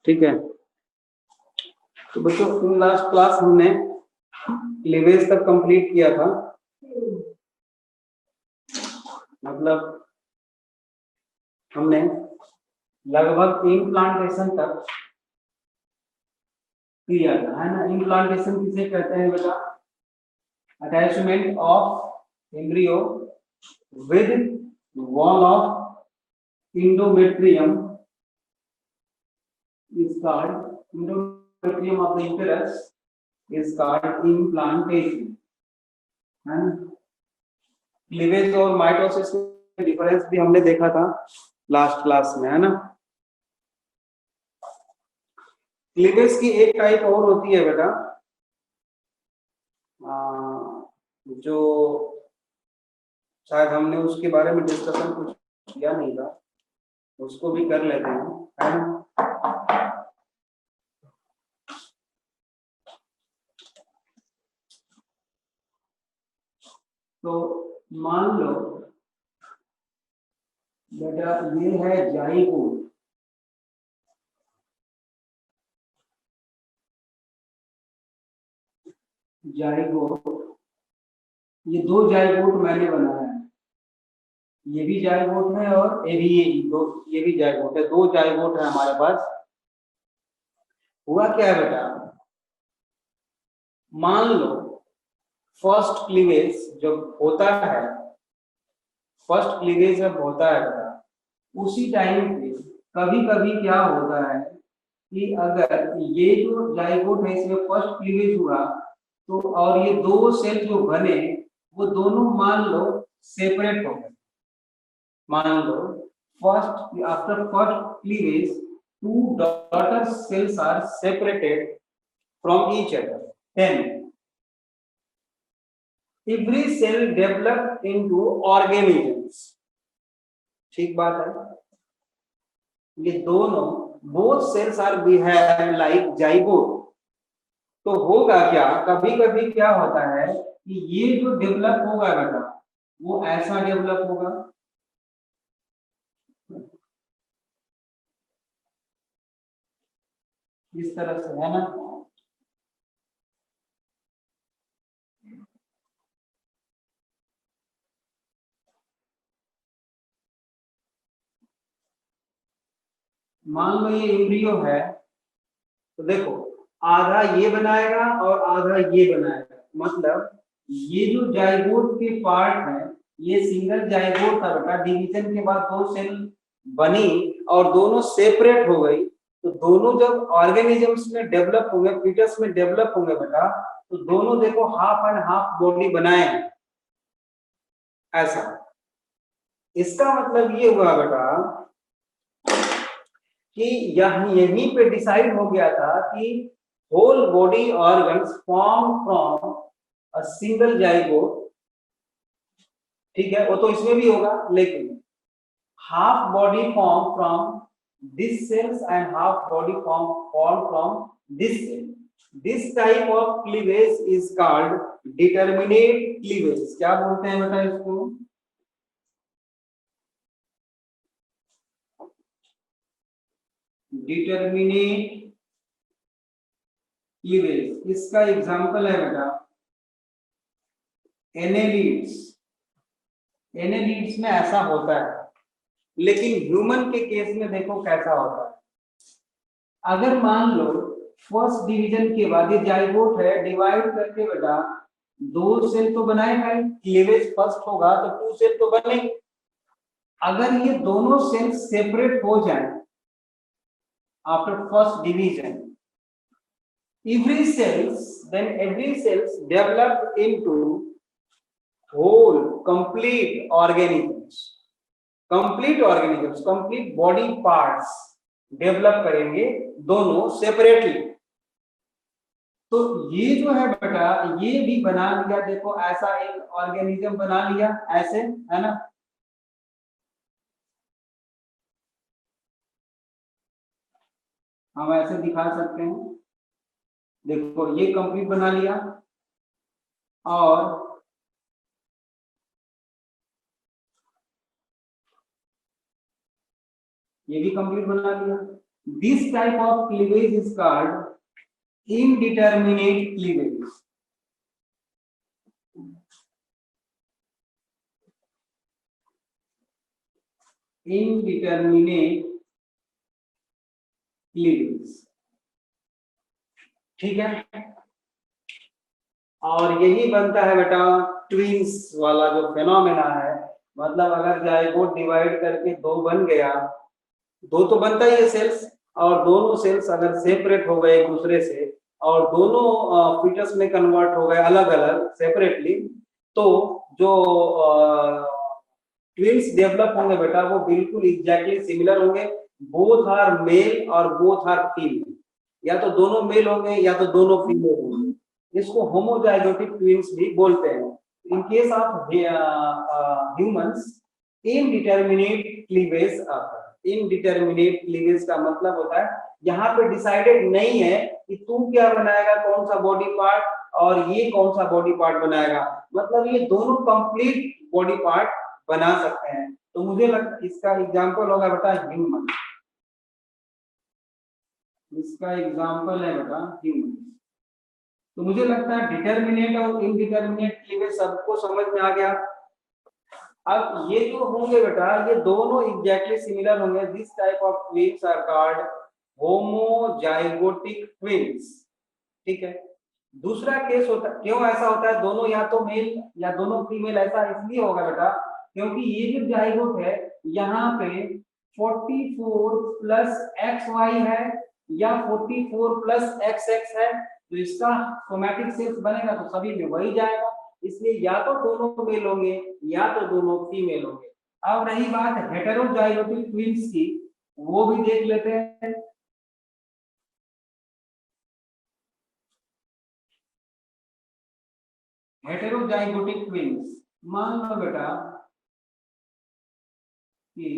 ठीक है। तो बच्चों लास्ट क्लास हमने क्लीवेज तक कंप्लीट किया था, मतलब हमने लगभग इम्प्लांटेशन तक किया था, है ना। इम्प्लांटेशन किसे कहते हैं बेटा? Attachment of embryo with wall of endometrium is called endometrium of the uterus is called implantation, है ना। क्लीवेज और माइटोसिस में डिफरेंस भी हमने देखा था लास्ट क्लास में, है ना। क्लीवेज की एक टाइप और होती है बेटा, जो शायद हमने उसके बारे में डिस्कशन कुछ किया नहीं था, उसको भी कर लेते हैं, है ना। तो मान लो बेटा ये है जाइगोट, ये दो जाइगोट मैंने बनाया है, ये भी जाइगोट है और ये भी जाइगोट है, दो जाइगोट है हमारे पास। हुआ क्या है बेटा, मान लो फर्स्ट क्लीवेज जब होता है, फर्स्ट क्लीवेज जब होता है बेटा, उसी टाइम पे कभी कभी क्या होता है कि अगर ये जो जाइगोट है इसमें फर्स्ट क्लीवेज हुआ तो, और ये दो सेल जो बने वो दोनों मान लो सेपरेट हो गए। मान लो first after first cleavage two daughter cells are separated from each other, then every cell develop into organisms। ठीक बात है, ये दोनों both cells are behave like zygote। तो होगा क्या, कभी कभी क्या होता है कि ये जो डेवलप होगा बेटा वो ऐसा डेवलप होगा, इस तरह से, है ना। मान लो ये एम्ब्रियो है, तो देखो आधा ये बनाएगा और आधा ये बनाएगा, मतलब ये जो जाइगोट के पार्ट है ये सिंगल जाइगोट था बेटा, डिवीजन के बाद दो सेल बनी और दोनों सेपरेट हो गई, तो दोनों जब ऑर्गेनिजम्स में डेवलप होंगे, फीटस में डेवलप होंगे बेटा, तो दोनों देखो हाफ एंड हाफ बॉडी बनाए, ऐसा। इसका मतलब ये हुआ बेटा कि यहीं पे डिसाइड हो गया था कि whole body organs form from a single zygote, ठीक है, वो तो इसमें भी होगा, लेकिन half body form from this cells and half body form from this cell. This type of cleavage is called determinate cleavage. क्या बोलते हैं बेटा इसको? Determinate cleavage. इसका एग्जांपल है बेटा एनेलिड्स। एनेलिड्स में ऐसा होता है, लेकिन ह्यूमन के केस में देखो कैसा होता है। अगर मान लो फर्स्ट डिवीजन के बाद ये जाइगोट है, डिवाइड करके बेटा दो सेल तो बनाएगा, क्लीवेज फर्स्ट होगा तो टू सेल तो बनेंगे। अगर ये दोनों सेल सेपरेट हो जाए after first division, every cells develop into whole complete organisms, complete body parts develop करेंगे दोनों सेपरेटली। तो ये जो है बेटा ये भी बना लिया, देखो ऐसा एक ऑर्गेनिज्म बना लिया, ऐसे, है ना। हम ऐसे दिखा सकते हैं, देखो ये कंप्लीट बना लिया और ये भी कंप्लीट बना लिया, This type of cleavage is called indeterminate cleavage. Indeterminate cleavage, ठीक है। और यही बनता है बेटा ट्विंस वाला जो फेनोमेना है, मतलब अगर जाइगोट डिवाइड करके दो बन गया, दो तो बनता ही है सेल्स, और दोनों सेल्स अगर सेपरेट हो गए एक दूसरे से और दोनों फीटस में कन्वर्ट हो गए अलग अलग सेपरेटली, तो जो ट्विंस डेवलप होंगे बेटा वो बिल्कुल एग्जैक्टली सिमिलर होंगे। बोथ आर मेल और बोथ आर फीमेल, या तो दोनों मेल होंगे या तो दोनों फीमेल होंगे। इसको होमोजाइगोटिक ट्विंस भी बोलते हैं। In case of humans indeterminate cleavage आता है। इनडिटरमिनेट क्लीवेज का मतलब होता है यहाँ पे डिसाइडेड नहीं है कि तू क्या बनाएगा, कौन सा बॉडी पार्ट, और ये कौन सा बॉडी पार्ट बनाएगा, मतलब ये दोनों कंप्लीट बॉडी पार्ट बना सकते हैं। तो मुझे लगता इसका एग्जांपल होगा बेटा ह्यूमन, इसका एग्जांपल है बेटा ह्यूमन। तो मुझे लगता है डिटरमिनेट और इनडिटरमिनेट क्लीवेज सबको समझ में आ गया। अब ये जो होंगे बेटा ये दोनों एग्जैक्टली सिमिलर होंगे। This type of twins are called homozygotic twins, ठीक है। दूसरा केस होता है, क्यों ऐसा होता है, दोनों या तो मेल या दोनों फीमेल, ऐसा इसलिए होगा बेटा क्योंकि ये जो जाइगोट है यहाँ पे 44 प्लस XY है या 44 प्लस XX है, तो इसका क्रोमैटिक सेल्स बनेगा तो सभी में वही जाएगा, इसलिए या तो दोनों मेल होंगे या तो दोनों फीमेल होंगे। अब रही बात हेटेरोजाइगोटिक ट्विंस की, वो भी देख लेते हैं। हेटेरोजाइगोटिक ट्विंस, मान लो बेटा कि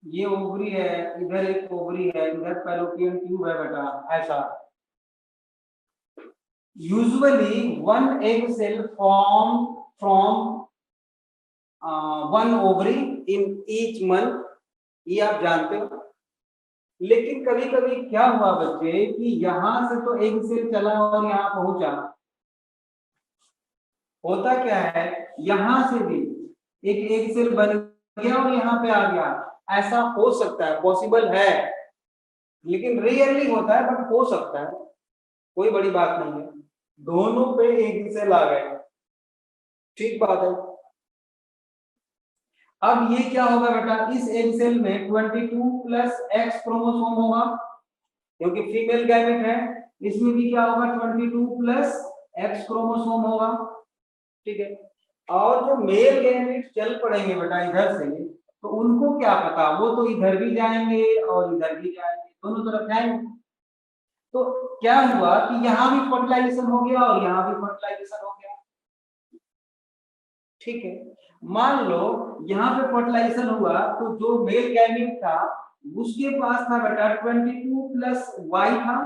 ये ओवरी है, इधर एक ओवरी है, इधर फैलोपियन ट्यूब है बेटा, ऐसा। Usually one egg cell form from one ovary in each month, ये आप जानते हो। लेकिन कभी कभी क्या हुआ बच्चे कि यहां से तो एग सेल चला और यहाँ पहुंचा, होता क्या है यहां से भी एक एग सेल बन गया और यहाँ पे आ गया, ऐसा हो सकता है, पॉसिबल है, लेकिन रेयरली होता है, बट हो सकता है, कोई बड़ी बात नहीं है। दोनों पे एग सेल आ गए, ठीक बात है। अब ये क्या होगा बेटा, इस एग सेल में 22 प्लस X क्रोमोसोम होगा क्योंकि फीमेल गैमेट है, इसमें भी क्या होगा 22 प्लस X क्रोमोसोम होगा, ठीक है। और जो मेल गैमेट चल पड़ेंगे बेटा इधर से, तो उनको क्या पता, वो तो इधर भी जाएंगे और इधर भी जाएंगे, दोनों तरफ जाएंगे। तो क्या हुआ कि यहाँ भी फर्टिलाइजेशन हो गया और यहाँ भी फर्टिलाइजेशन हो गया, ठीक है। मान लो यहाँ पे फर्टिलाइजेशन हुआ तो जो मेल गैमेट था उसके पास था बेटा 22 प्लस Y था,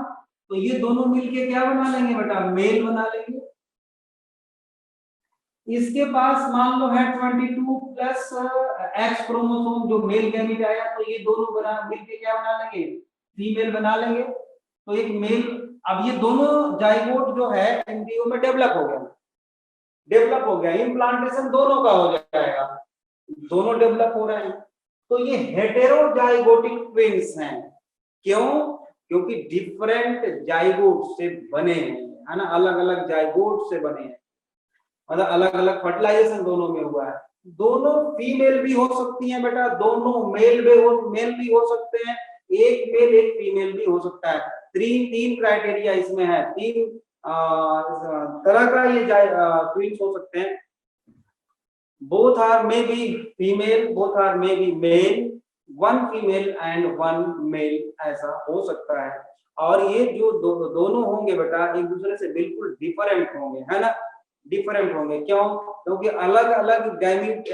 तो ये दोनों मिलके क्या बना लेंगे बेटा, मेल बना लेंगे। इसके पास मान लो है 22 प्लस X क्रोमोसोम जो मेल गैमेट आया, तो ये दोनों बना मिलके क्या बना लेंगे, फीमेल बना लेंगे। तो एक मेल, अब ये दोनों जाइगोट जो है एम्ब्रियो में डेवलप हो गया, इम्प्लांटेशन दोनों का हो जाएगा, दोनों डेवलप हो रहे हैं। तो ये हेटेरोजाइगोटिक ट्विंस हैं, क्यों, क्योंकि डिफरेंट जाइगोट से बने हैं, है ना, अलग अलग जाइगोट से बने हैं, मतलब अलग अलग फर्टिलाइजेशन दोनों में हुआ है। दोनों फीमेल भी हो सकती हैं बेटा, दोनों मेल भी हो सकते हैं, एक मेल एक फीमेल भी हो सकता है। तीन क्राइटेरिया इसमें है, तीन तरह का ये ट्विंस हो सकते हैं। Both are may be female, both are may be male, one female and one male, ऐसा हो सकता है। और ये जो दोनों होंगे बेटा एक दूसरे से बिल्कुल डिफरेंट होंगे, है ना, डिफरेंट होंगे, क्यों, क्योंकि अलग अलग गैमेट,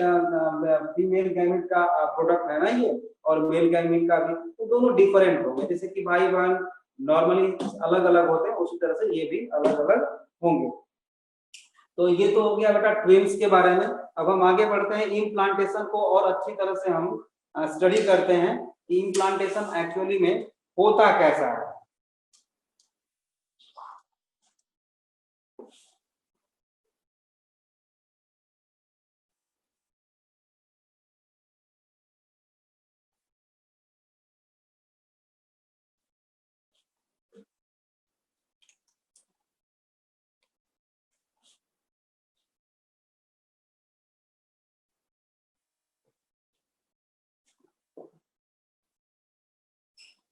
फीमेल गैमेट का प्रोडक्ट है ना ये, और मेल गैमेट का भी, तो दोनों डिफरेंट होंगे। जैसे कि भाई बहन नॉर्मली अलग अलग होते हैं, उसी तरह से ये भी अलग अलग होंगे। तो ये तो हो गया बेटा ट्विन्स के बारे में। अब हम आगे बढ़ते हैं, इम्प्लांटेशन को और अच्छी तरह से हम स्टडी करते हैं कि इम्प्लांटेशन एक्चुअली में होता कैसा है।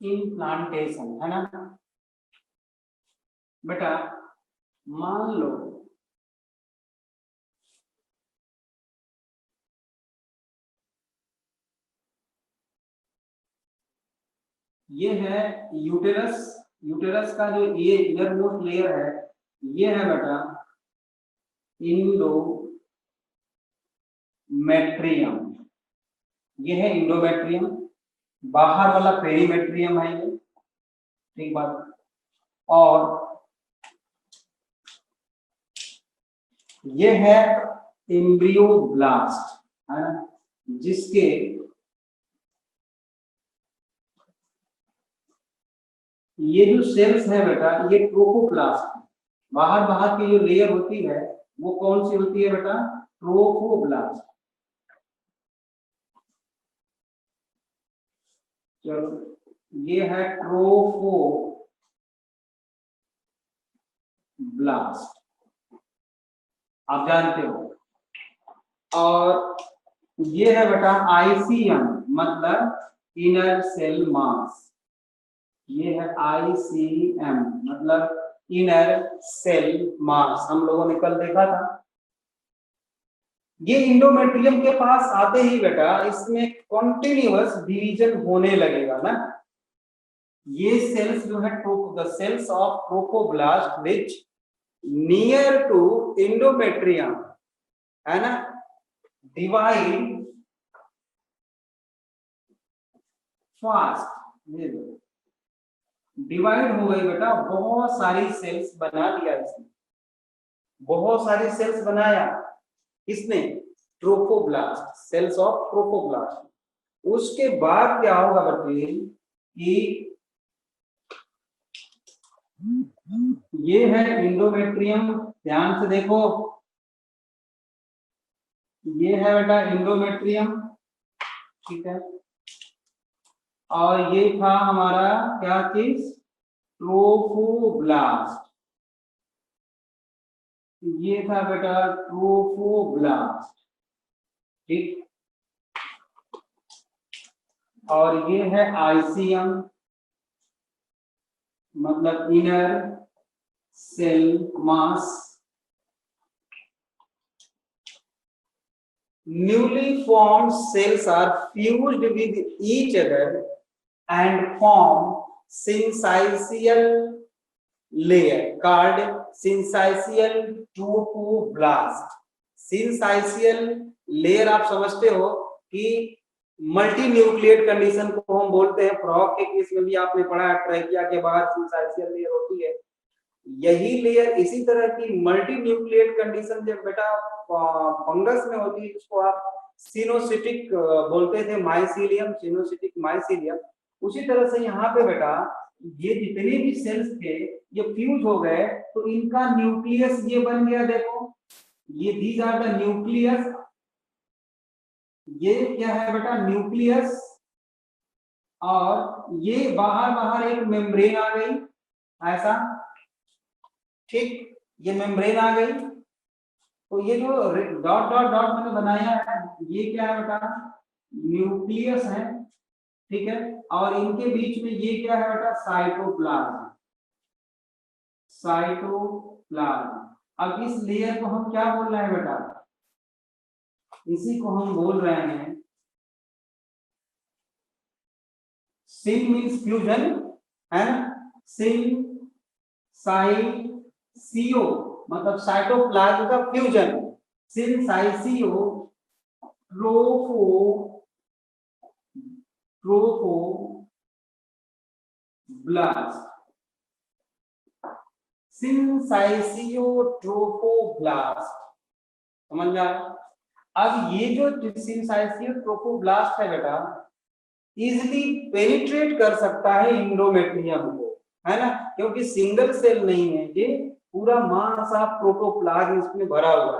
इम्प्लांटेशन है ना बेटा, मान लो ये है यूटेरस, यूटेरस का जो ये इनरमोस्ट लेयर है ये है बेटा इंडोमेट्रियम, ये है इंडोमेट्रियम, बाहर वाला पेरीमेट्रियम है ये, ठीक बात। और ये है एम्ब्रियोब्लास्ट है ना, जिसके ये जो सेल्स है बेटा ये ट्रोफोब्लास्ट, बाहर बाहर की जो लेयर होती है वो कौन सी होती है बेटा, ट्रोफोब्लास्ट। चलो ये है ट्रोफोब्लास्ट, आप जानते हो। और ये है बेटा आईसीएम, मतलब इनर सेल मास, ये है आईसीएम मतलब इनर सेल मास, हम लोगों ने कल देखा था। ये इंडोमेट्रियम के पास आते ही बेटा इसमें कॉन्टिन्यूअस डिवीजन होने लगेगा ना। ये सेल्स जो है the cells of trophoblast which near to endometrium है ना, डिवाइड फास्ट, डिवाइड हो गई बेटा, बहुत सारी सेल्स बना लिया इसने, बहुत सारी सेल्स बनाया किसने, ट्रोफोब्लास्ट, सेल्स ऑफ ट्रोफोब्लास्ट। उसके बाद क्या होगा बच्चे कि ये है इंडोमेट्रियम, ध्यान से देखो, ये है बेटा इंडोमेट्रियम, ठीक है। और ये था हमारा क्या चीज, ट्रोफोब्लास्ट, ये था बेटा ट्रोफोब्लास्ट, ठीक। और ये है आईसीएम मतलब inner cell mass. Newly formed cells are fused with each other and form syncytial layer called syncytial trophoblast. Syncytial layer आप समझते हो कि मल्टी न्यूक्लिएट कंडीशन को हम बोलते हैं, फ्रॉग के केस में भी आपने पढ़ा है, ट्रैकिया के बाहर सिंसाइशियल लेयर होती है, यही लेयर इसी तरह की मल्टी न्यूक्लिएट कंडीशन जब बेटा फंगस में होती है, जिसको आप सिनोसिटिक बोलते थे, माइसीलियम, सिनोसिटिक माइसीलियम, उसी तरह से यहाँ पे बेटा ये जितने भी सेल्स थे ये फ्यूज हो गए तो इनका न्यूक्लियस ये बन गया, देखो ये दीज आर द न्यूक्लियस, ये क्या है बेटा न्यूक्लियस, और ये बाहर बाहर एक मेम्ब्रेन आ गई ऐसा, ठीक, ये मेम्ब्रेन आ गई। तो ये जो डॉट डॉट डॉट मैंने बनाया है ये क्या है बेटा, न्यूक्लियस है, ठीक है। और इनके बीच में ये क्या है बेटा, साइटोप्लाज्म, साइटोप्लाज्म। अब इस लेयर को हम क्या बोल रहे हैं बेटा, इसी को हम बोल रहे हैं सिन, मीन्स फ्यूजन है ना, सिन साइसियो मतलब साइटोप्लाज्म का फ्यूजन, सिनसाइसियो ट्रोफोब्लास्ट, सिंसाइसियोट्रोफोब्लास्ट, समझ में आया? अब ये जो सिंसाइसियोट्रोफोब्लास्ट है बेटा, इजिली पेनिट्रेट कर सकता है इंडोमेट्रियम को, है ना, क्योंकि सिंगल सेल नहीं है, ये पूरा मास ऑफ प्रोटोप्लाज्म इसमें भरा हुआ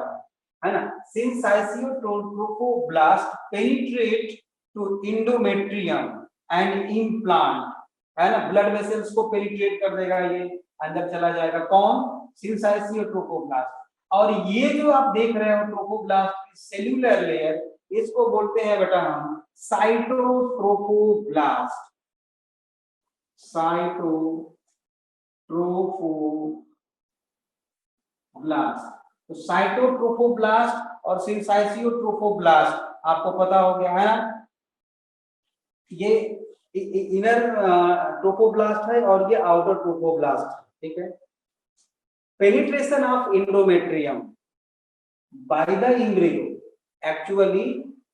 है ना। Syncytiotrophoblast penetrate to endometrium and implant, है ना, ब्लड वेसल्स को पेनिट्रेट कर देगा, ये अंदर चला जाएगा। कौन? सिंसाइसियोट्रोफोब्लास्ट। और ये जो आप देख रहे हो ट्रोफोब्लास्ट की सेल्यूलर लेयर, इसको बोलते हैं बेटा हम साइटोट्रोफोब्लास्ट। साइटोट्रोफोब्लास्ट, तो साइटोट्रोफोब्लास्ट और सिंसाइसियोट्रोफोब्लास्ट आपको पता हो गया है ना। ये इनर ट्रोफोब्लास्ट है और ये आउटर ट्रोफोब्लास्ट, ठीक है। Penetration of endometrium by the embryo, actually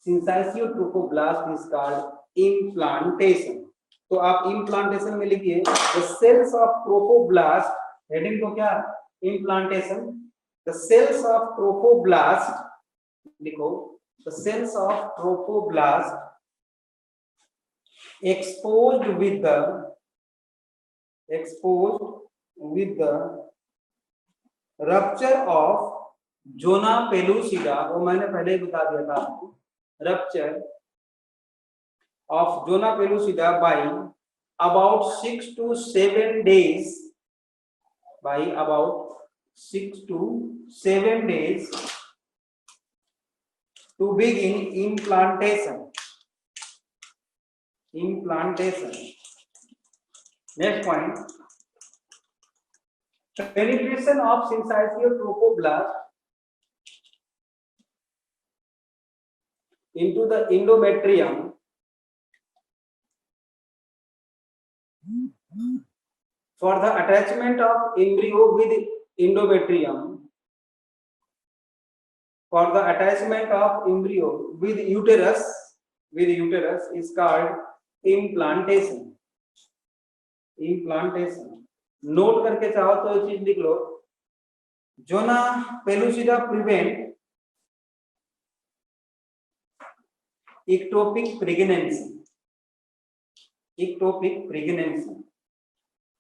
syncytiotropoblast is called implantation। तो आप implantation में लिखिए the cells of trophoblast, heading को क्या? implantation। the cells of trophoblast, लिखो the cells of trophoblast exposed with the rupture of zona pellucida, वो मैंने पहले ही बता दिया था आपको, rupture of zona pellucida by about 6 to 7 days, by about 6 to 7 days to begin implantation। Next point, penetration of syncytiotropoblast into the endometrium for the attachment of embryo with endometrium, for the attachment of embryo with uterus is called implantation। Note करके चाहो तो ये चीज लिख लो, zona pellucida prevent ectopic pregnancy,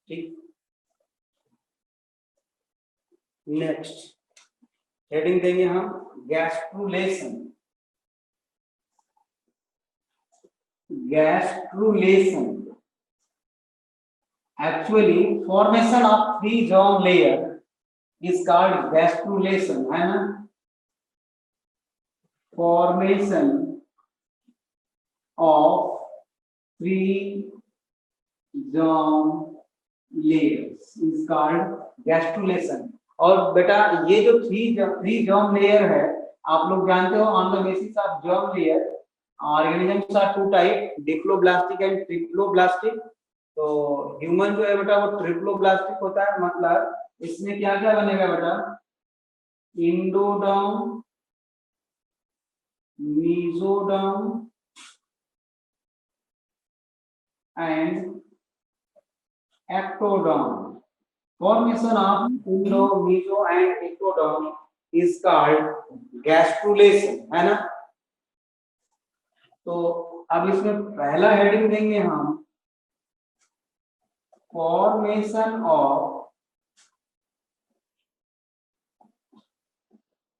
ठीक। Next heading देंगे हम gastrulation. Actually formation of 3 germ layer is called gastrulation, है ना। Formation of 3 germ layers is called gastrulation। और बेटा ये जो 3 germ layer है, आप लोग जानते हो on the basis of germ layer organisms are 2 type, diploblastic and triploblastic. तो ह्यूमन जो है बेटा वो ट्रिप्लोब्लास्टिक होता है, मतलब इसमें क्या क्या बनेगा बेटा? Endoderm, mesoderm and ectoderm. Formation of endo, meso and ectoderm is called gastrulation, है ना। तो अब इसमें पहला हेडिंग देंगे हम formation of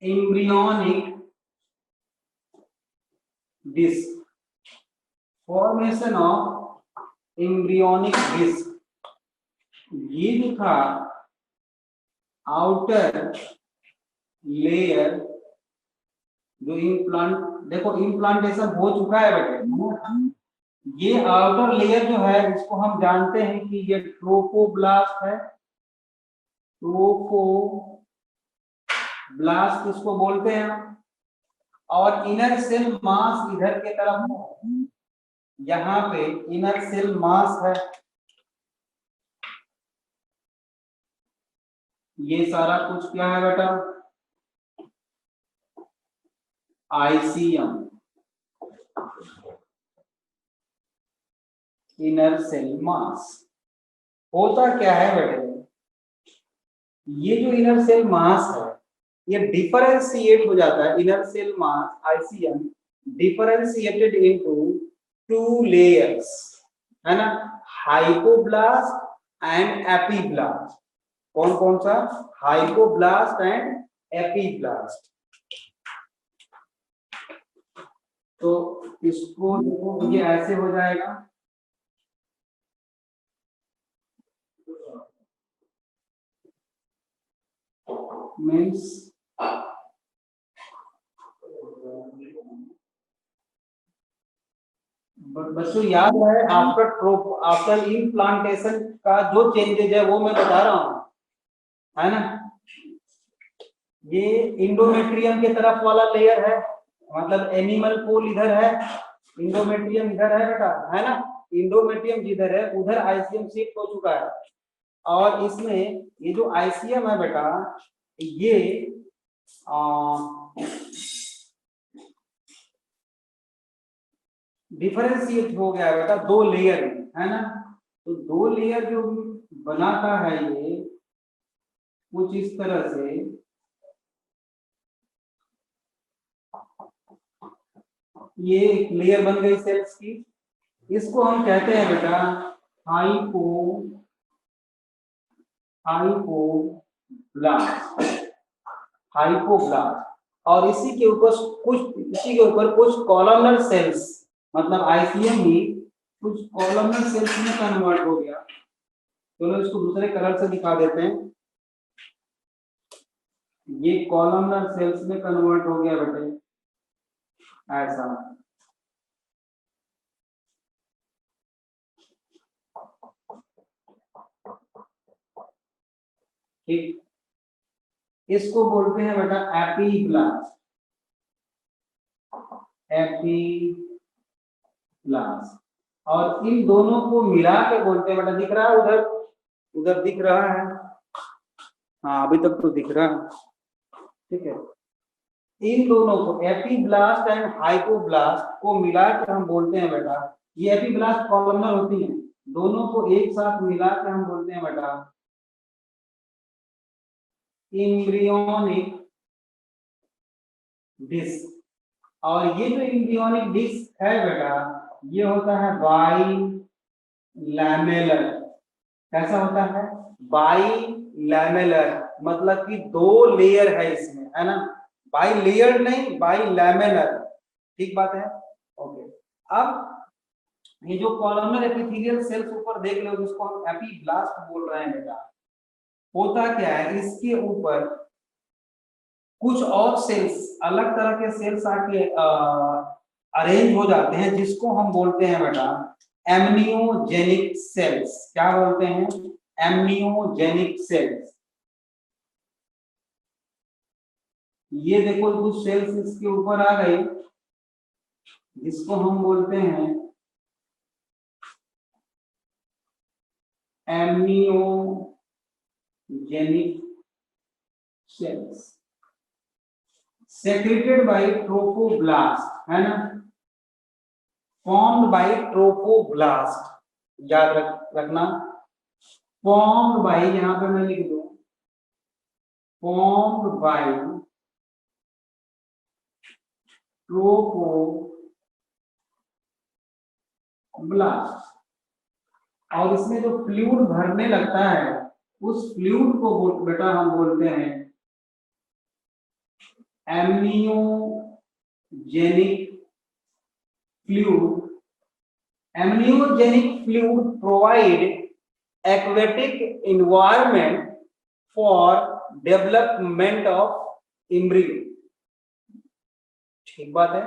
embryonic disc. Formation of embryonic disc, ये जो था आउटर लेयर जो इम्प्लांट, देखो इम्प्लांटेशन हो चुका है बेटे, ये आउटर लेयर जो है इसको हम जानते हैं कि ये ट्रोफोब्लास्ट है। ट्रोफोब्लास्ट इसको बोलते हैं। और इनर सेल मास इधर के तरफ है, यहाँ पे इनर सेल मास है, ये सारा कुछ क्या है बेटा? ICM, inner cell mass. होता क्या है बेटे? ये जो इनर सेल मास है ये डिफरेंशिएट हो जाता है, inner cell mass ICM differentiated into two layers, है ना, हाइपोब्लास्ट एंड एपीब्लास्ट। कौन कौन सा? Hypoblast and epiblast. तो इसको देखो ये ऐसे हो जाएगा, मीन्स बच्चों याद है आफ्टर इम्प्लांटेशन का जो चेंजेज है वो मैं बता रहा हूँ, है ना। ये इंडोमेट्रियम के तरफ वाला लेयर है, मतलब एनिमल पोल इधर है, इंडोमेट्रियम इधर है बेटा, है ना। इंडोमेट्रियम जिधर है उधर आईसीएम शिफ्ट हो चुका है, और इसमें ये जो आईसीएम है बेटा ये डिफरेंशिएट हो गया बेटा दो लेयर में, है ना। तो दो लेयर जो बनाता है ये कुछ इस तरह से, ये एक लेयर बन गई सेल्स की, इसको हम कहते हैं बेटा हाइपोब्लास्ट, हाइपोब्लास्ट। और इसी के ऊपर कुछ कॉलमनर सेल्स, मतलब आईसीएम भी कुछ कॉलमनर सेल्स में कन्वर्ट हो गया। चलो इसको दूसरे कलर से दिखा देते हैं, ये कॉलमनर सेल्स में कन्वर्ट हो गया बेटे ऐसा। ठीक, इसको बोलते हैं बेटा एपीब्लास्ट, एपीब्लास्ट। और इन दोनों को मिला के बोलते हैं बेटा, दिख रहा है उधर, उधर दिख रहा है, हाँ अभी तक तो दिख रहा है, ठीक है। इन दोनों को एपीब्लास्ट एंड हाइपोब्लास्ट को मिला के हम बोलते हैं बेटा, ये एपीब्लास्ट कॉलमनर होती हैं, दोनों को एक साथ मिला के हम बोलते हैं बेटा एम्ब्रियोनिक डिस्क। और ये जो एम्ब्रियोनिक डिस्क है बेटा ये होता है बाई लैमेलर। कैसा होता है? बाई लैमेलर, मतलब कि दो लेयर है इसमें, है ना। बाई लेयर नहीं, बाई लैमेलर, ठीक बात है, ओके। अब ये जो कॉलमनर एपिथेलियल सेल्स ऊपर देख लो जिसको हम एपीब्लास्ट बोल रहे हैं बेटा, होता क्या है इसके ऊपर कुछ और सेल्स, अलग तरह के सेल्स आके अरेंज हो जाते हैं, जिसको हम बोलते हैं बेटा एमनियोजेनिक सेल्स। क्या बोलते हैं? Amniogenic sales. ये देखो कुछ सेल्स इसके ऊपर आ गए जिसको हम बोलते हैं amniogenic sales, secreted bye trophoblast, है ना, फॉर्म्ड बाय ट्रोफोब्लास्ट। याद रखना, फॉर्म्ड बाय, यहां पे मैं लिख दूं फॉर्म्ड बाय ट्रोफोब्लास्ट। और इसमें जो फ्लूइड भरने लगता है उस फ्लूइड को बेटा हम बोलते हैं amniogenic fluid. Amniogenic fluid provide aquatic environment for development of embryo। ठीक बात है,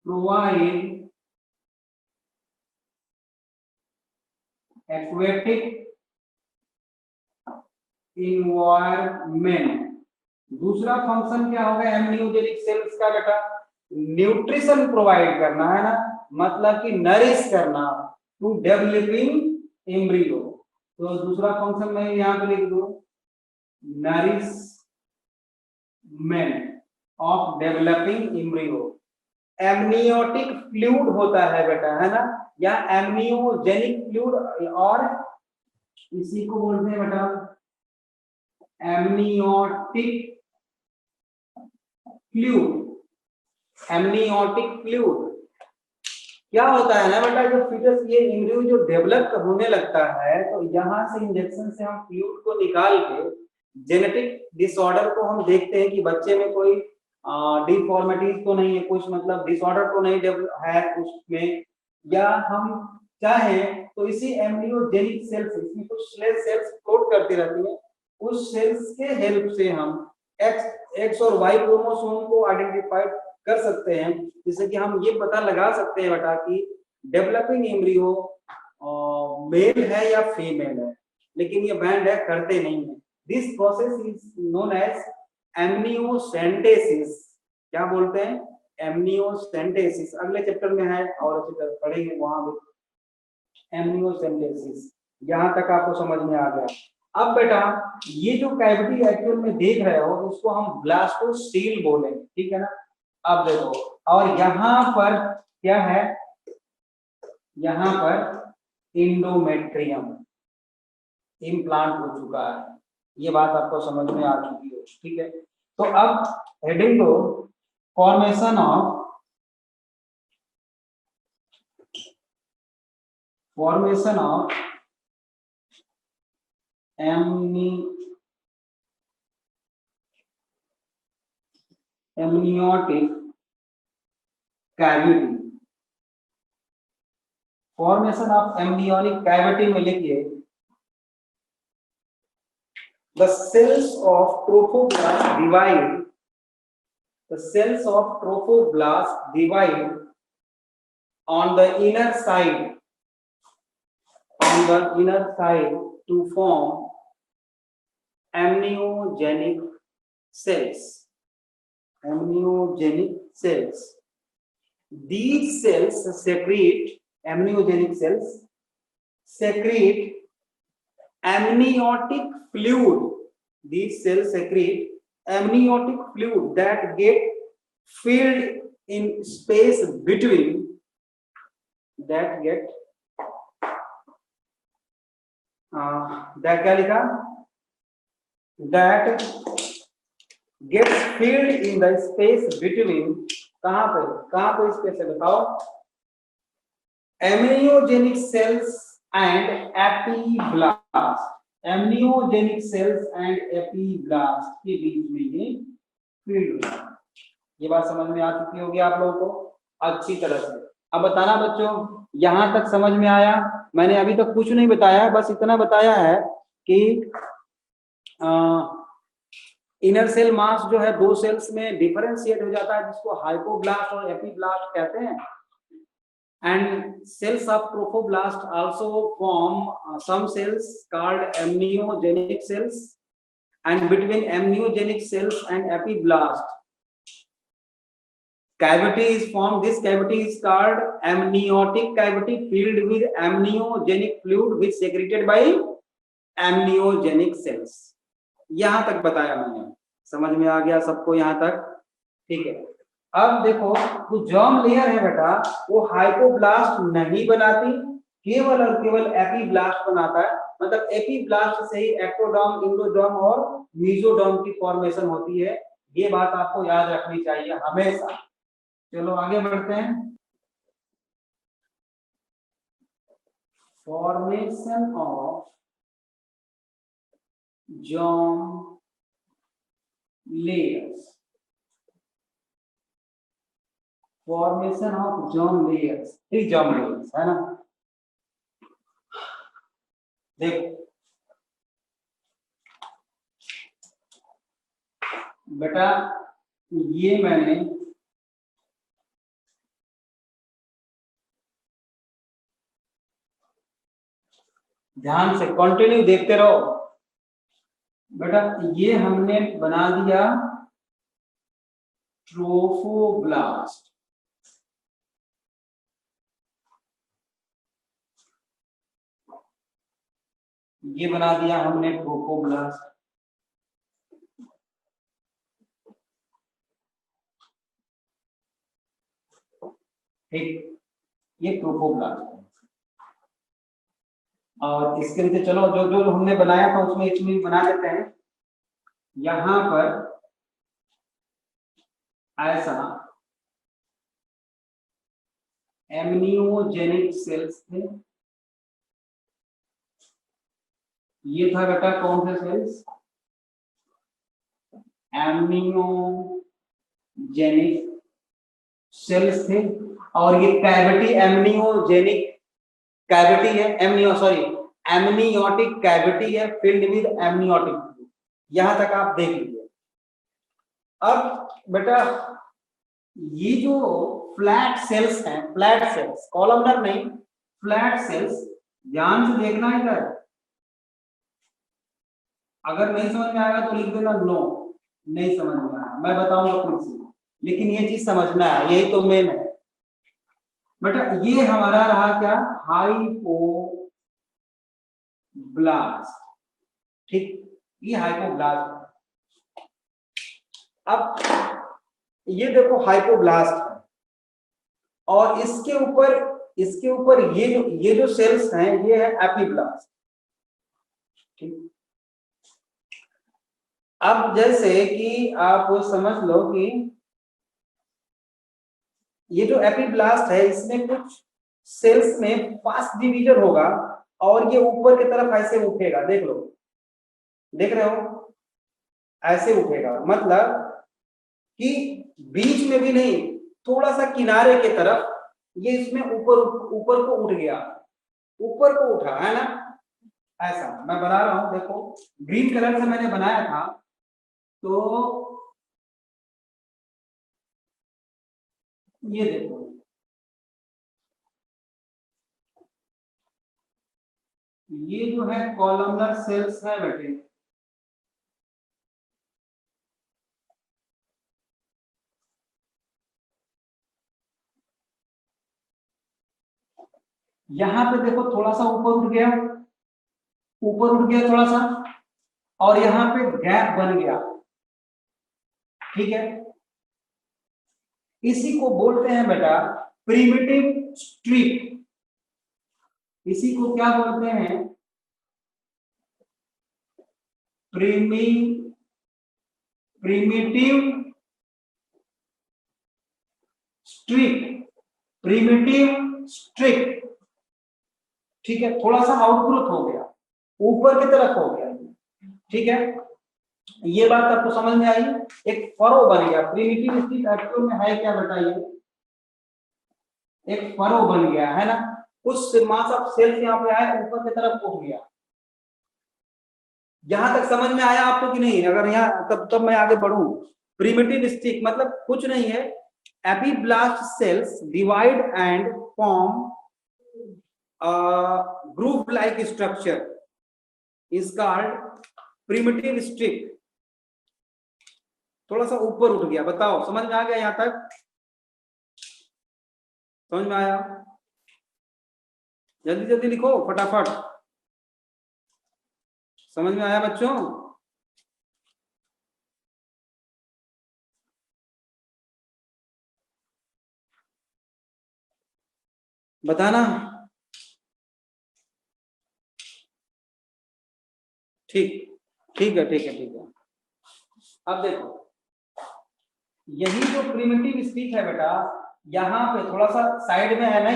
provide aquatic environment। दूसरा फंक्शन क्या होगा एमनियोजेनिक सेल्स का बेटा? न्यूट्रिशन प्रोवाइड करना, है ना, मतलब कि नरिश करना टू डेवलपिंग एम्ब्रियो। तो दूसरा फंक्शन मैं यहां पे लिख दूं nourishment of developing embryo. Amniotic fluid होता है बेटा, है ना, या एमनियोजेनिक फ्लूइड, और इसी को बोलते हैं बेटा एमनियोटिक फ्लूइड। एमनियोटिक फ्लूइड क्या होता है ना बेटा, जो फीटस ये एम्ब्रियो जो डेवलप होने लगता है तो यहाँ से इंजेक्शन से हम फ्लूइड को निकाल के जेनेटिक डिसऑर्डर को हम देखते हैं कि बच्चे में कोई डिफॉर्मिटीज तो नहीं है, कुछ मतलब डिसऑर्डर तो नहीं है उसमें, या हम चाहें तो इसी एम्ब्रियोजेनिक सेल्स, इसमें कुछ सेल्स फ्लोट करती रहती है, उस सेल्स के हेल्प से हम एक्स और वाई क्रोमोसोम को आइडेंटिफाई कर सकते हैं, जिससे कि हम ये पता लगा सकते हैं बेटा कि डेवलपिंग एम्ब्रियो मेल है या फीमेल है, लेकिन ये बैंड है करते नहीं है। This process is known as amniocentesis. क्या बोलते हैं? एमनियोसेंटेसिस। अगले चैप्टर में है और अच्छी तरह पढ़ेंगे वहां भी एमनियोसेंटेसिस। यहाँ तक आपको समझ में आ गया। अब बेटा ये जो कैविटी एक्चुअल में देख रहे हो उसको हम ब्लास्टोसील बोलेंगे, ठीक है ना। अब देखो, और यहाँ पर क्या है, यहाँ पर इंडोमेट्रियम इम्प्लांट हो चुका है, ये बात आपको समझ में आ चुकी है, ठीक है। तो अब हेडिंग दो, formation of amniotic cavity. Formation of amniotic cavity में लिखिए, the cells of trophoblast divide on the inner side to form amniogenic cells. These cells secrete amniotic fluid. These cells secrete amniotic fluid that get filled in space between that क्या लिखा, that gets filled in the space between, कहाँ पे space है बताओ, amniogenic cells and epiblast। amniogenic cells and epiblast के बीच में ये field होता है। ये बात समझ में आ चुकी होगी आप लोगों को अच्छी तरह से। अब बताना बच्चों, यहां तक समझ में आया? मैंने अभी तक कुछ नहीं बताया, बस इतना बताया है कि इनर सेल मास जो है दो सेल्स में डिफरेंशिएट हो जाता है, जिसको हाइपोब्लास्ट और एपिब्लास्ट कहते हैं। And cells of trophoblast also form some cells called amniogenic cells, and between amniogenic cells and epiblast cavity is formed. This cavity is called amniotic cavity, filled with amniogenic fluid which secreted by amniogenic cells। यहां तक बताया मैंने, समझ में आ गया सबको यहां तक? ठीक है। अब देखो, जो जर्म लेयर है बेटा वो हाइपोब्लास्ट नहीं बनाती, केवल और केवल एपिब्लास्ट बनाता है। मतलब एपिब्लास्ट से ही एक्टोडर्म, इंडोडर्म और मेसोडर्म की फॉर्मेशन होती है। ये बात आपको याद रखनी चाहिए हमेशा। चलो आगे बढ़ते हैं। Formation of germ layers. Formation of germ layers, germ layers है ना। देखो बेटा, ये मैंने ध्यान से कंटिन्यू देखते रहो बेटा। ये हमने बना दिया ट्रोफोब्लास्ट। ये बना दिया हमने ट्रोफोब्लास्ट। ठीक, ये ट्रोफोब्लास्ट। और इसके नीचे चलो जो जो हमने बनाया था उसमें इसमें बना देते हैं। यहां पर ऐसा एमनियोजेनिक सेल्स थे। ये था बेटा कौन से सेल्स? एमनियोजेनिक सेल्स थे। और ये कैविटी एमनियोजेनिक कैविटी है, एमनियोटिक कैविटी है फिल्ड विद एमनियोटिक। यहां तक आप देख लीजिए। अब बेटा ये जो फ्लैट सेल्स हैं, फ्लैट सेल्स, कॉलमनर नहीं, फ्लैट सेल्स, ध्यान से देखना इधर। अगर नहीं समझ में आएगा तो लिख देना नो, नहीं समझ में आया, मैं बताऊंगा खुद से, लेकिन ये चीज समझना है, यही तो मेन है बेटा। ये हमारा रहा क्या? हाइपोब्लास्ट, ठीक, ये हाइपोब्लास्ट। अब ये देखो हाइपोब्लास्ट है, और इसके ऊपर ये जो सेल्स हैं ये है एपिब्लास्ट, ठीक। अब जैसे कि आप समझ लो कि ये जो एपिब्लास्ट है इसमें कुछ सेल्स में फास्ट डिवीजन होगा और ये ऊपर की तरफ ऐसे उठेगा, देख लो, देख रहे हो, ऐसे उठेगा, मतलब कि बीच में भी नहीं, थोड़ा सा किनारे की तरफ ये इसमें ऊपर को उठ गया, ऊपर को उठा है ना। ऐसा मैं बना रहा हूं, देखो ग्रीन कलर से मैंने बनाया था, तो ये देखो, ये जो है कॉलमनर सेल्स है बेटे, यहां पे देखो थोड़ा सा ऊपर उठ गया, ऊपर उठ गया थोड़ा सा, और यहां पे गैप बन गया, ठीक है। इसी को बोलते हैं बेटा प्रिमिटिव स्ट्रिप। इसी को क्या बोलते हैं? प्रिमिटिव स्ट्रिप, प्रिमिटिव स्ट्रिप, ठीक है। थोड़ा सा आउटग्रोथ हो गया, ऊपर की तरफ हो गया, ठीक है। ये बात आपको समझ में आई? एक फरो बन गया, प्रिमिटिव स्ट्रिप एक्चुअल में है क्या बताइए? एक फरो बन गया है ना, कुछ मास ऑफ सेल्स यहाँ पे आए, ऊपर की तरफ उठ गया। यहां तक समझ में आया आपको कि नहीं? अगर यहाँ तब मैं आगे बढ़ूं, प्रिमिटिव स्टिक मतलब कुछ नहीं है, epiblast cells divide and form group like structure is called primitive stick. थोड़ा सा ऊपर उठ गया, बताओ समझ में आ गया? यहां तक समझ में आया? जल्दी जल्दी लिखो फटाफट, समझ में आया बच्चों? बताना, ठीक, ठीक है, ठीक है, ठीक है। अब देखो, यही जो प्रिमिटिव स्पीच है बेटा, यहाँ पे थोड़ा सा साइड में है ना,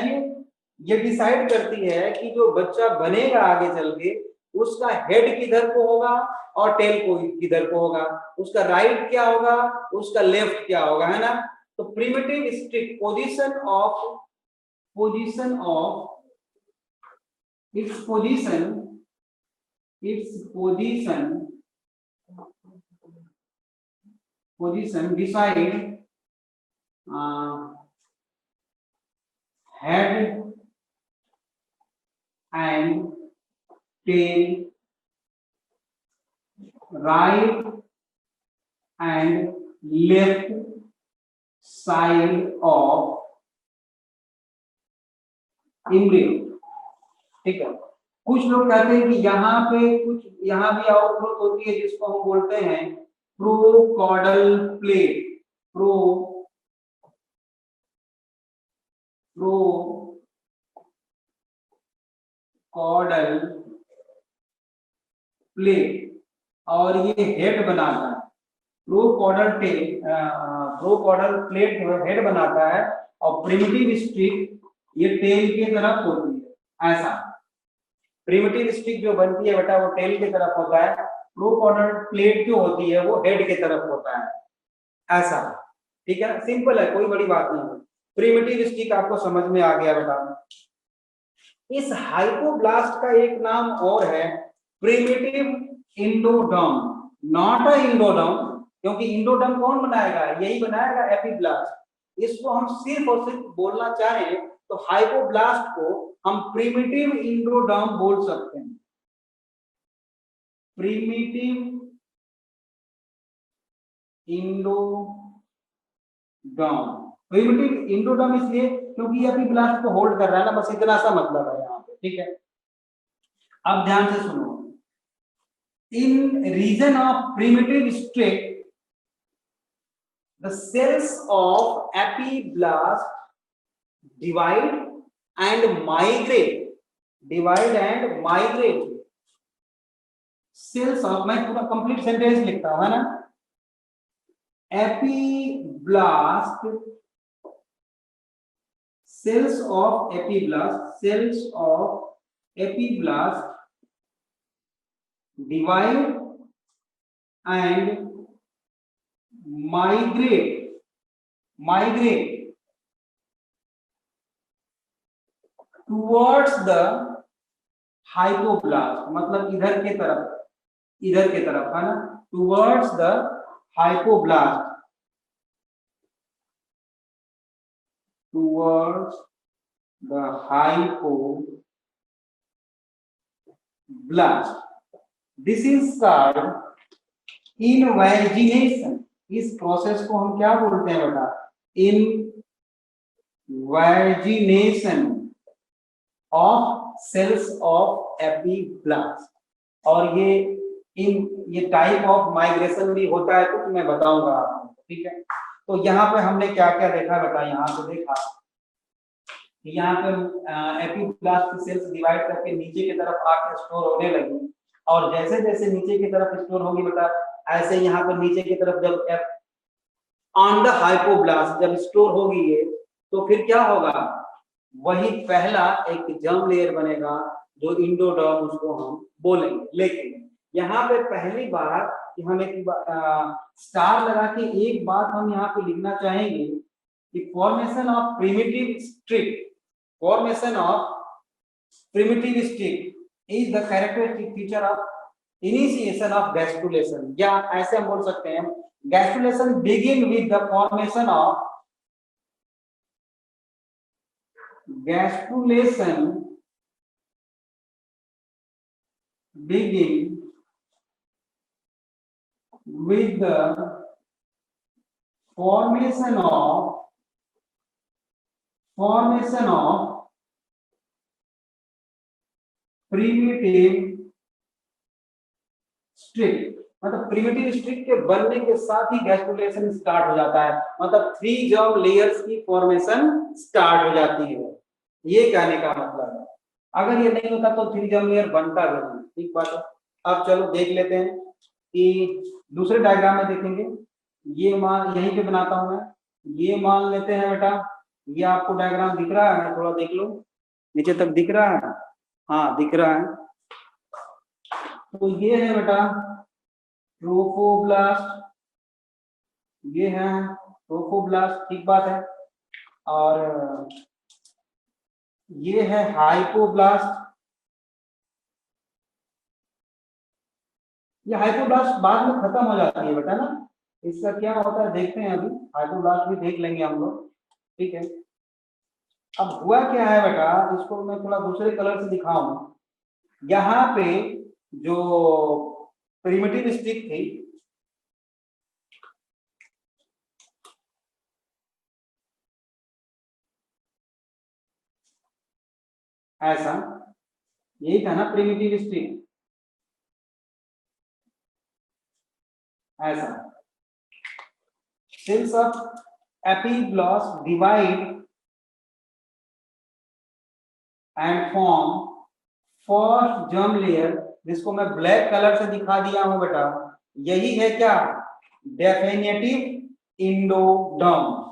ये डिसाइड करती है कि जो बच्चा बनेगा आगे चल के, उसका हेड किधर को होगा और टेल को किधर को होगा, उसका राइट क्या होगा, उसका लेफ्ट क्या होगा, है ना। तो primitive stick position of its position decide head and tail, right and left side of embryo, ठीक है। कुछ लोग कहते हैं कि यहाँ पे कुछ, यहाँ भी आउटग्रोथ होती है जिसको हम बोलते हैं प्रोकॉर्डल प्लेट, प्रोकॉर्डल प्लेट, और ये हेड बनाता है, प्रोकॉर्डल प्लेट जो है हेड बनाता है और प्रिमिटिव स्टिक ये टेल की तरफ होती है। ऐसा प्रिमिटिव स्टिक जो बनती है बेटा वो टेल की तरफ होता है, प्रोकॉर्डल प्लेट जो होती है वो हेड की तरफ होता है। ऐसा ठीक है, सिंपल है, कोई बड़ी बात नहीं है। प्रिमिटिव स्टिक आपको समझ में आ गया बेटा। इस हाइपोब्लास्ट का एक नाम और है primitive endoderm, not a endoderm, क्योंकि इंडोडर्म कौन बनाएगा, यही बनाएगा एपिब्लास्ट। इसको हम सिर्फ और सिर्फ बोलना चाहें तो हाइपोब्लास्ट को हम प्रिमिटिव इंडोडर्म बोल सकते हैं। प्रिमिटिव इंडोडर्म, प्रिमिटिव इंडोडर्म इसलिए क्योंकि एपिब्लास्ट को होल्ड कर रहा है ना, बस इतना सा मतलब है यहाँ पे। ठीक है, अब ध्यान से सुनो। In region of primitive state, the cells of epiblast divide and migrate. Divide and migrate. Cells of, मैं पूरा कंप्लीट सेंटेंस लिखता हूं है ना, epiblast, cells of epiblast divide and migrate towards the hypoblast, मतलब इधर के तरफ है ना, towards the hypoblast, towards the hypoblast. This is called invagination. इस प्रोसेस को हम क्या बोलते हैं बेटा, invagination of cells of epiblast। और ये टाइप ऑफ माइग्रेशन भी होता है, तो मैं बताऊंगा आपको। ठीक है, तो यहाँ पे हमने क्या क्या देखा बेटा, यहाँ पे देखा कि यहाँ पे एपिब्लास्ट की सेल्स डिवाइड करके नीचे की तरफ आके स्टोर होने लगी, और जैसे जैसे नीचे की तरफ स्टोर होगी बेटा, ऐसे यहाँ पे नीचे की तरफ जब ऑन द हाइपोब्लास्ट जब स्टोर होगी ये, तो फिर क्या होगा, वही पहला एक जर्म लेयर बनेगा जो इंडोडर्म उसको हम बोलेंगे। लेकिन यहाँ पे पहली बार कि हम एक स्टार लगा के एक बात हम यहाँ पे लिखना चाहेंगे कि formation of primitive stick is the characteristic feature of initiation of gastrulation, या ऐसे हम बोल सकते हैं gastrulation begin with the formation of begin with the formation of primitive streak, मतलब प्रिमिटिव स्ट्रिक के बनने के साथ ही गैस्ट्रुलेशन स्टार्ट हो जाता है, मतलब 3 जर्म लेयर्स की फॉर्मेशन स्टार्ट हो जाती है, ये कहने का मतलब है। अगर ये नहीं होता तो 3 जर्म लेयर बनता भी नहीं। ठीक बात है, अब चलो देख लेते हैं कि दूसरे डायग्राम में देखेंगे। ये मान यहीं पे बनाता हूं मैं, ये मान लेते हैं बेटा, ये आपको डायग्राम दिख रहा है, थोड़ा देख लो, नीचे तक दिख रहा है, हाँ दिख रहा है। तो ये है बेटा ट्रोफोब्लास्ट, ये है ट्रोफोब्लास्ट, ठीक बात है, और ये है हाइपोब्लास्ट। ये हाइपोब्लास्ट बाद में खत्म हो जाती है बेटा ना, इसका क्या होता है देखते हैं, अभी हाइपोब्लास्ट भी देख लेंगे हम लोग। ठीक है, अब हुआ क्या है बेटा, इसको मैं थोड़ा दूसरे कलर से दिखाऊं। यहाँ पे जो प्रिमिटिव स्टिक थी, ऐसा यही था ना प्रिमिटिव स्टिक, ऐसा cells of epiblast divide and form first germ layer जिसको मैं ब्लैक कलर से दिखा दिया हूं बेटा, यही है क्या, डेफिनेटिव इंडोडर्म।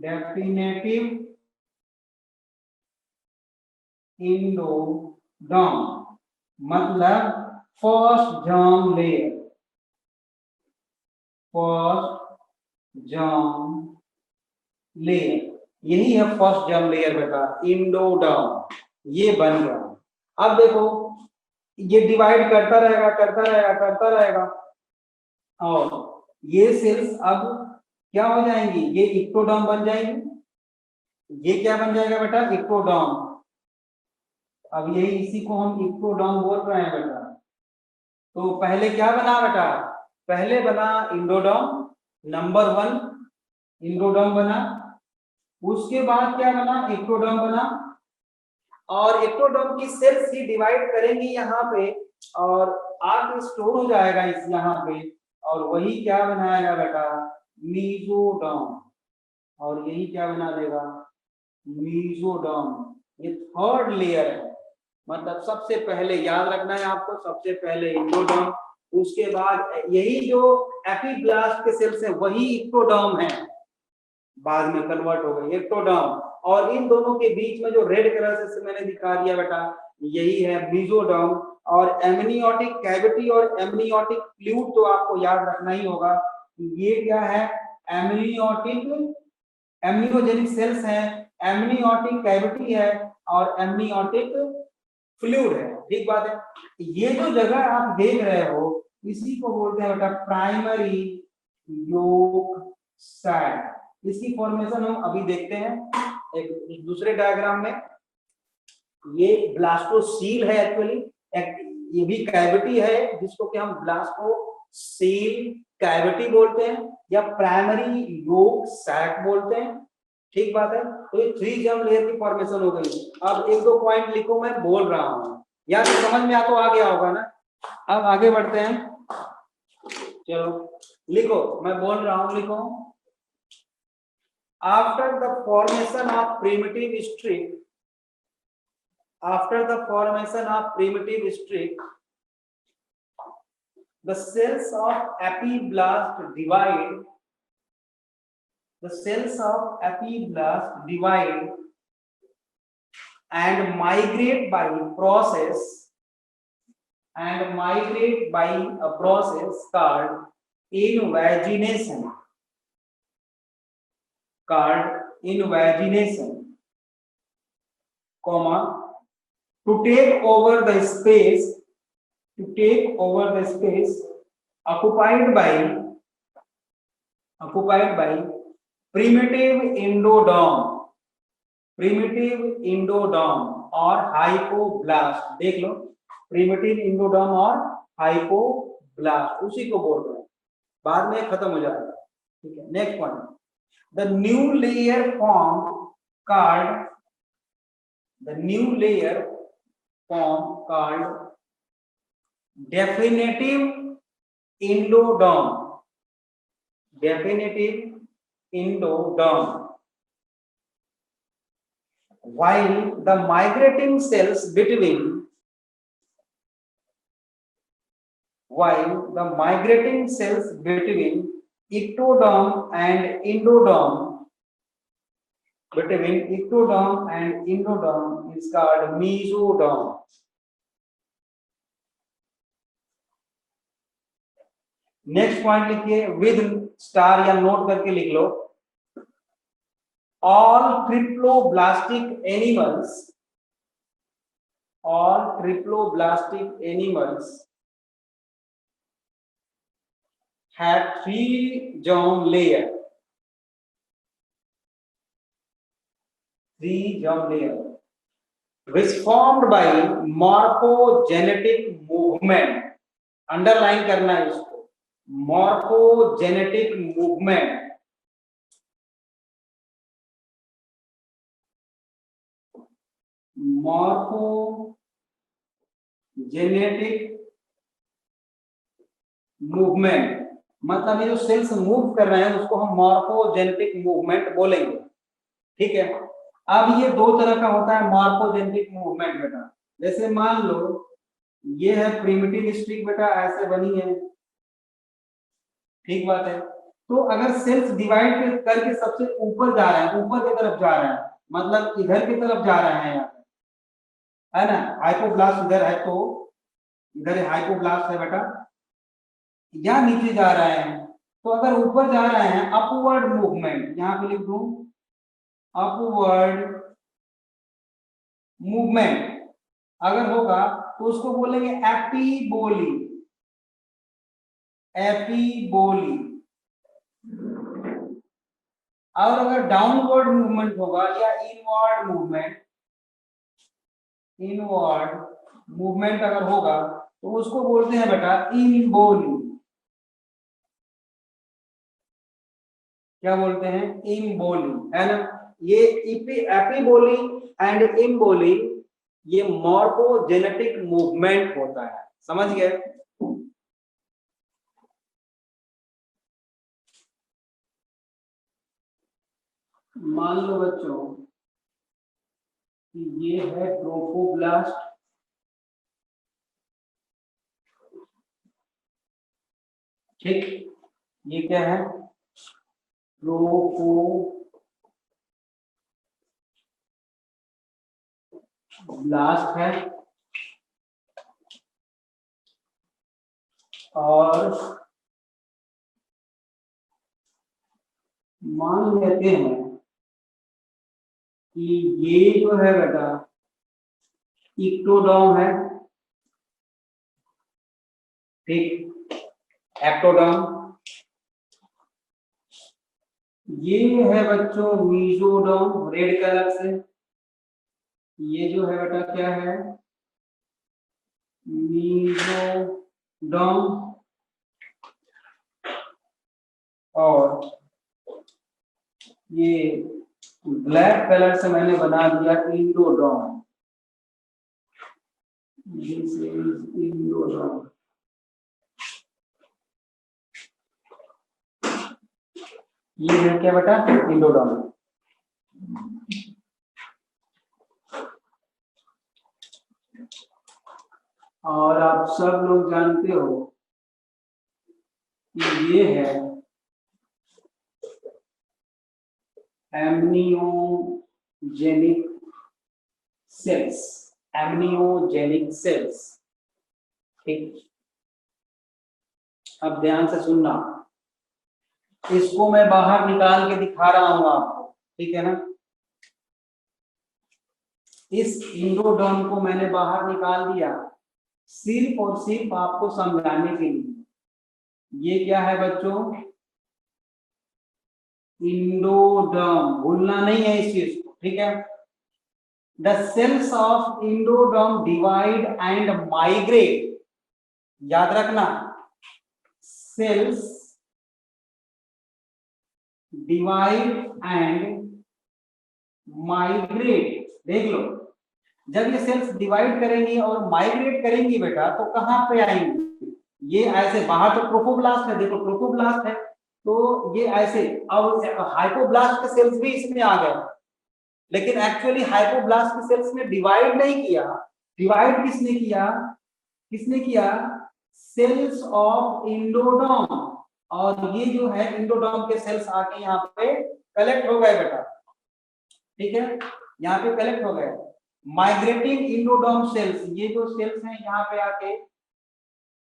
डेफिनेटिव इंडोडर्म मतलब first germ layer, first germ layer, यही है फर्स्ट जर्म लेयर बेटा, इंडोडर्म। ये बन गया। अब देखो ये डिवाइड करता रहेगा करता रहेगा करता रहेगा, और ये सेल्स अब क्या हो जाएंगी, ये इक्टोडर्म बन जाएंगी। ये क्या बन जाएगा बेटा, इक्टोडर्म। अब यही इसी को हम इक्टोडर्म बोल रहे हैं बेटा। तो पहले क्या बना बेटा, पहले बना इंडोडर्म, नंबर 1 इंडोडर्म बना। उसके बाद क्या बना, इक्टोडर्म बना। और इक्टोडर्म की सेल्स ही डिवाइड करेंगी यहाँ पे, और आगे स्टोर हो जाएगा इस यहाँ पे, और वही क्या बनाएगा बेटा, मीसोडर्म। और यही क्या बना देगा, मीसोडर्म। ये थर्ड लेयर है, मतलब सबसे पहले याद रखना है आपको, सबसे पहले इंडोडर्म, उसके बाद यही जो एपिब्लास्ट के सेल्स है वही इक्टोडर्म है, बाद में कन्वर्ट हो गई इक्टोडर्म। और इन दोनों के बीच में जो रेड कलर से मैंने दिखा दिया बेटा, यही है मीसोडर्म। और एमनियोटिक कैविटी और एमनियोटिक फ्लूइड तो आपको याद रखना ही होगा, ये क्या है, एमनियोटिक एमनियोजेनिक सेल्स हैं, एमनियोटिक कैविटी है और एमनियोटिक फ्लूइड है। ठीक बात है। ये जो जगह आप देख रहे हो इसी को बोलते हैं बेटा प्राइमरी योक साइट। इसकी फॉर्मेशन हम अभी देखते हैं एक दूसरे डायग्राम में। ये ब्लास्टोसील है एक्चुअली, ये भी कैविटी है जिसको कि हम ब्लास्टोसील कैविटी बोलते हैं या प्राइमरी योक सैक बोलते हैं। ठीक बात है। तो ये 3 जर्म लेयर की फॉर्मेशन हो गई। अब एक दो पॉइंट लिखो, मैं बोल रहा हूं, या तो समझ में आ तो आ गया होगा ना। अब आगे बढ़ते हैं, चलो लिखो, मैं बोल रहा हूं, लिखो। After the formation of primitive strip, after the formation of primitive strip, the cells of epiblast divide, the cells of epiblast divide and migrate by process, and migrate by a process called invagination, comma, to take over the space, occupied by primitive endoderm और hypoblast. देख लो, primitive endoderm और hypoblast उसी को बोल रहे हैं, बाद में खत्म हो जाएगा। ठीक है, next point, the new layer form called definitive endoderm, while the migrating cells between ectoderm and endoderm is called mesoderm. Next point लिखिए, विद स्टार या नोट करके लिख लो, all triploblastic animals have 3 germ layer, which formed by morphogenetic movement. Underline करना है इसको, morphogenetic movement, मतलब ये जो सेल्स मूव कर रहे हैं उसको हम मॉर्फोजेनेटिक मूवमेंट बोलेंगे। ठीक है, अब ये दो तरह का होता है मॉर्फोजेनेटिक मूवमेंट बेटा। जैसे मान लो ये है प्रिमिटिव स्ट्रिंग बेटा, ऐसे बनी है, ठीक बात है। तो अगर सेल्स डिवाइड करके सबसे ऊपर जा रहे हैं, ऊपर की तरफ जा रहे हैं, मतलब इधर की तरफ जा रहे हैं, यहाँ पे है ना, हाइपोब्लास्ट इधर है, तो इधर हाइपोब्लास्ट है बेटा, या नीचे जा रहे हैं, तो अगर ऊपर जा रहे हैं अपवर्ड मूवमेंट, यहाँ पे लिख दूं अपवर्ड मूवमेंट अगर होगा तो उसको बोलेंगे एपीबोली, एपीबोली। और अगर डाउनवर्ड मूवमेंट होगा या इनवर्ड मूवमेंट, इनवर्ड मूवमेंट अगर होगा तो उसको बोलते हैं बेटा इनबोली। क्या बोलते हैं? इनबोली, है ना। ये एपीबोली एंड इनबोली ये मॉर्फोजेनेटिक मूवमेंट होता है, समझ गए? मान लो बच्चों कि ये है ट्रोफोब्लास्ट, ठीक, ये क्या है? ट्रोफोब्लास्ट है। और मान लेते हैं कि ये जो है बेटा इक्टोडर्म है, ठीक, एक्टोडर्म। ये है बच्चों मीजोडर्म, रेड कलर से। ये जो है बेटा क्या है? मीजोडर्म। और ये ब्लैक कलर से मैंने बना दिया इंडोडर्म, दिस इज इंडोडर्म। ये है क्या बेटा? इंडोडर्म। और आप सब लोग जानते हो कि ये है एमनियोजेनिक सेल्स, एमनियोजेनिक सेल्स, ठीक। अब ध्यान से सुनना, इसको मैं बाहर निकाल के दिखा रहा हूं आपको, ठीक है ना। इस इंडोडर्म को मैंने बाहर निकाल दिया सिर्फ और सिर्फ आपको समझाने के लिए। ये क्या है बच्चों? इंडोडर्म, भूलना नहीं है इस चीज को, ठीक है। The cells of endoderm divide and migrate, याद रखना, सेल्स डिवाइड एंड माइग्रेट। देख लो, जब ये सेल्स डिवाइड करेंगी और माइग्रेट करेंगी बेटा, तो कहां पे आएंगी? ये ऐसे, बाहर तो ट्रोफोब्लास्ट है, देखो ट्रोफोब्लास्ट है, तो ये ऐसे। अब हाइपोब्लास्ट के सेल्स भी इसमें आ गए, लेकिन एक्चुअली हाइपोब्लास्ट के सेल्स ने डिवाइड नहीं किया। डिवाइड किसने किया? किसने किया? Cells of endoderm. और ये जो है इंडोडर्म के सेल्स आके यहाँ पे कलेक्ट हो गए बेटा, ठीक है, यहाँ पे कलेक्ट हो गए। माइग्रेटिंग इंडोडर्म सेल्स, ये जो सेल्स हैं यहाँ पे आके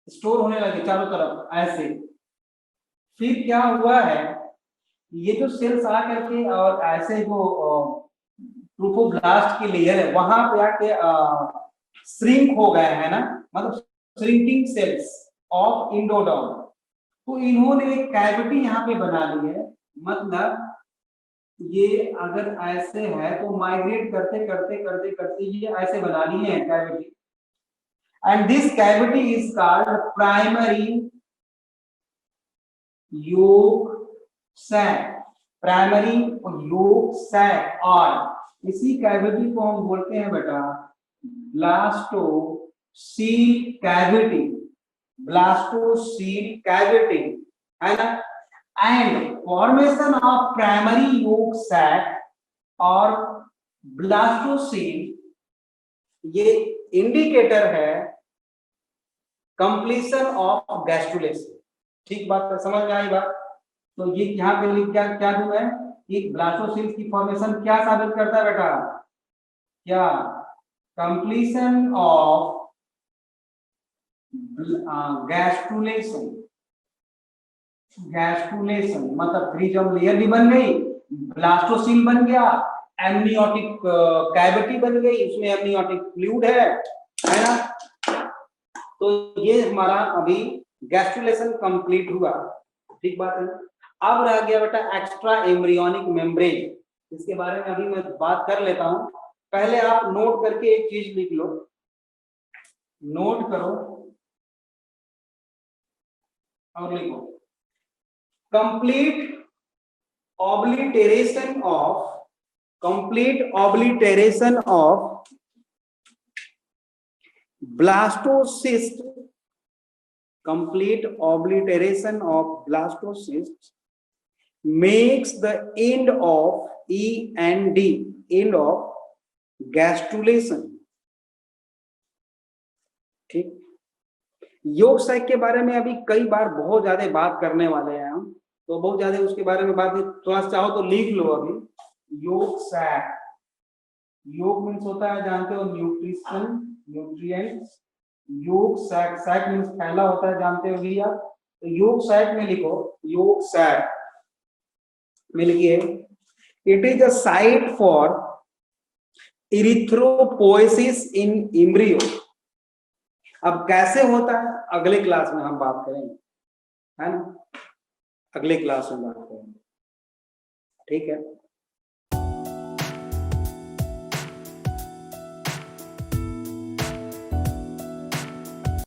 स्टोर होने लगे चारों तरफ ऐसे। फिर क्या हुआ है, ये जो सेल्स आ करके और ऐसे जो ट्रोफोब्लास्ट की लेयर है वहां पे आके श्रिंक हो गए हैं ना, मतलब श्रिंकिंग सेल्स ऑफ इंडोडर्म। तो इन्होंने एक कैविटी यहाँ पे बना ली है, मतलब ये अगर ऐसे है तो माइग्रेट करते करते करते करते ये ऐसे बना ली है cavity, and this cavity is called primary yolk sac, primary yolk sac. और इसी कैविटी को हम बोलते हैं बेटा ब्लास्टोसील कैविटी, ब्लास्टोसील कैविटी, है ना। And formation of primary yolk sac और ब्लास्टोसील ये इंडिकेटर है कंप्लीशन ऑफ गैस्ट्रुलेशन। ठीक बात है, समझ में आई बात? तो ये यहाँ पे लिख क्या क्या दूं मैं कि ब्लास्टोसील की फॉर्मेशन क्या साबित करता है बेटा? क्या? Completion of gastrulation. गैस्ट्रुलेशन मतलब फ्रीजम लेयर भी बन गई, ब्लास्टोसील बन गया, एमनियोटिक कैविटी बन गई, उसमें एमनियोटिक फ्लूइड है ना? तो ये हमारा अभी गैस्ट्रुलेशन कंप्लीट हुआ। ठीक बात है। अब रह गया बेटा एक्स्ट्रा एम्ब्रियोनिक मेम्ब्रेन, इसके बारे में अभी मैं बात कर लेता हूं। पहले आप नोट करके एक चीज लिख लो, नोट करो और लिखो, complete obliteration of blastocyst, complete obliteration of blastocyst makes the end of END, end of gastrulation। ठीक, योग साइक के बारे में अभी कई बार बहुत ज्यादा बात करने वाले हैं हम, तो बहुत ज्यादा उसके बारे में बात थोड़ा चाहो तो लिख लो अभी। योग सैक, योग मीन्स होता है जानते हो nutrition, nutrients. Yolk sac, sac means फैला होता है, जानते हो भैया? तो योग सैक में लिखो, योग सैक में लिखिए, it is a site for erythropoiesis in embryo. अब कैसे होता है अगले क्लास में हम बात करेंगे, है ना? अगले क्लास में बात करेंगे, ठीक है।